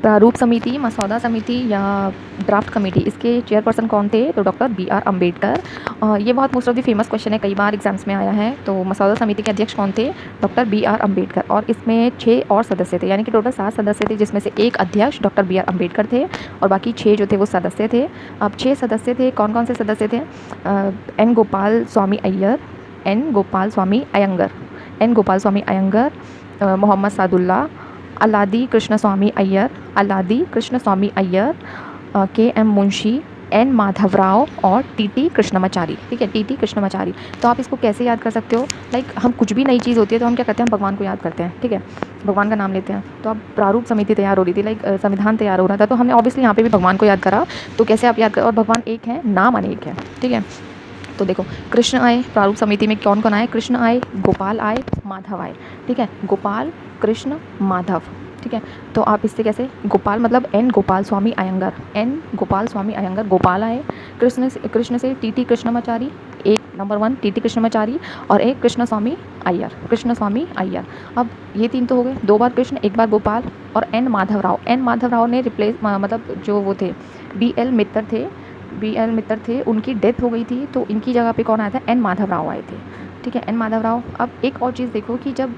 प्रारूप समिति, मसौदा समिति या ड्राफ्ट कमेटी, इसके चेयरपर्सन कौन थे? तो डॉक्टर बी आर अम्बेडकर। ये बहुत most of the famous question है, कई बार एग्जाम्स में आया है। तो मसौदा समिति के अध्यक्ष कौन थे? Doctor B R Ambedkar. और इसमें 6 और सदस्य थे, यानी कि टोटल 7 सदस्य थे, जिसमें से एक अध्यक्ष डॉक्टर बी आर अम्बेडकर थे और बाकी 6 जो थे वो सदस्य थे। अब 6 सदस्य थे, कौन कौन से सदस्य थे? N Gopal Swami Iyer, N Gopal Swami Iyengar, N Gopal Swami Iyengar, Mohammad Sadulla, अलादी Krishna स्वामी अय्यर, अलादी कृष्ण स्वामी अय्यर, के एम मुंशी, एन माधवराव और टीटी कृष्णमाचारी। ठीक है, टीटी कृष्णमाचारी। तो आप इसको कैसे याद कर सकते हो? लाइक हम कुछ भी नई चीज़ होती है तो हम क्या करते हैं? भगवान को याद करते हैं। ठीक है, भगवान का नाम लेते हैं। तो अब प्रारूप समिति तैयार हो रही थी, लाइक संविधान तैयार हो रहा था, तो हमने ऑब्वियसली यहाँ पे भी भगवान को याद करा। तो कैसे आप याद करो? और भगवान एक है, नाम अनेक है। ठीक है, तो देखो कृष्ण आए, प्रारूप समिति में कौन कौन आए? कृष्ण आए, गोपाल आए, माधव आए। ठीक है, गोपाल, कृष्ण, माधव। ठीक है, तो आप इससे कैसे? गोपाल मतलब एन गोपाल स्वामी अयंगर, एन गोपाल स्वामी अयंगर, गोपाल आए। कृष्ण से टीटी कृष्णमाचारी, एक नंबर 1 टीटी कृष्णमाचारी, और एक कृष्ण स्वामी अय्यर, कृष्ण स्वामी अय्यर। अब ये 3 तो हो गए, 2 बार कृष्ण, 1 बार गोपाल, और एन माधवराव। एन माधवराव ने रिप्लेस मतलब जो वो थे बी एल मित्तर थे, उनकी डेथ हो गई थी, तो इनकी जगह पे कौन आया था? एन माधवराव आए थे। ठीक है, एन माधवराव। अब एक और चीज़ देखो कि जब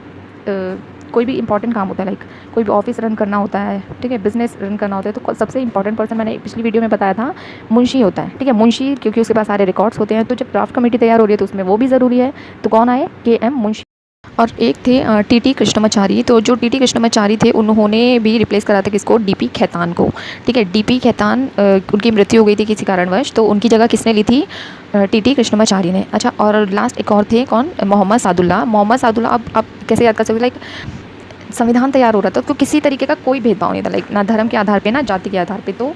कोई भी इंपॉर्टेंट काम होता है, लाइक कोई भी ऑफिस रन करना होता है, ठीक है, बिजनेस रन करना होता है, तो सबसे इंपॉर्टेंट पर्सन मैंने पिछली वीडियो में बताया था, मुंशी होता है। ठीक है, मुंशी, क्योंकि उसके पास सारे रिकॉर्ड्स होते हैं। तो जब ड्राफ्ट कमेटी तैयार हो रही है तो उसमें वो भी ज़रूरी है। तो कौन आए? के एम मुंशी। और एक थे टीटी कृष्णमाचारी। तो जो टीटी कृष्णमाचारी थे उन्होंने भी रिप्लेस करा था किसको? डीपी खेतान को। ठीक है, डीपी खेतान उनकी मृत्यु हो गई थी किसी कारणवश, तो उनकी जगह किसने ली थी? टीटी कृष्णमाचारी ने। अच्छा, और लास्ट एक और थे, कौन? मोहम्मद सादुल्ला। मोहम्मद सादुल्ला अब आप कैसे याद कर सकते हो? लाइक संविधान तैयार हो रहा था तो किसी तरीके का कोई भेदभाव नहीं था, लाइक ना धर्म के आधार पे ना जाति के आधार पे। तो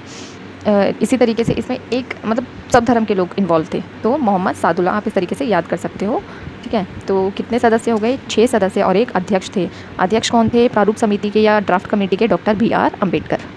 इसी तरीके से इसमें एक मतलब सब धर्म के लोग इन्वॉल्व थे। तो मोहम्मद सादुल्ला आप इस तरीके से याद कर सकते हो। ठीक है, तो कितने सदस्य हो गए? 6 सदस्य और एक अध्यक्ष थे। अध्यक्ष कौन थे? प्रारूप समिति के या ड्राफ्ट कमेटी के? Doctor B R Ambedkar.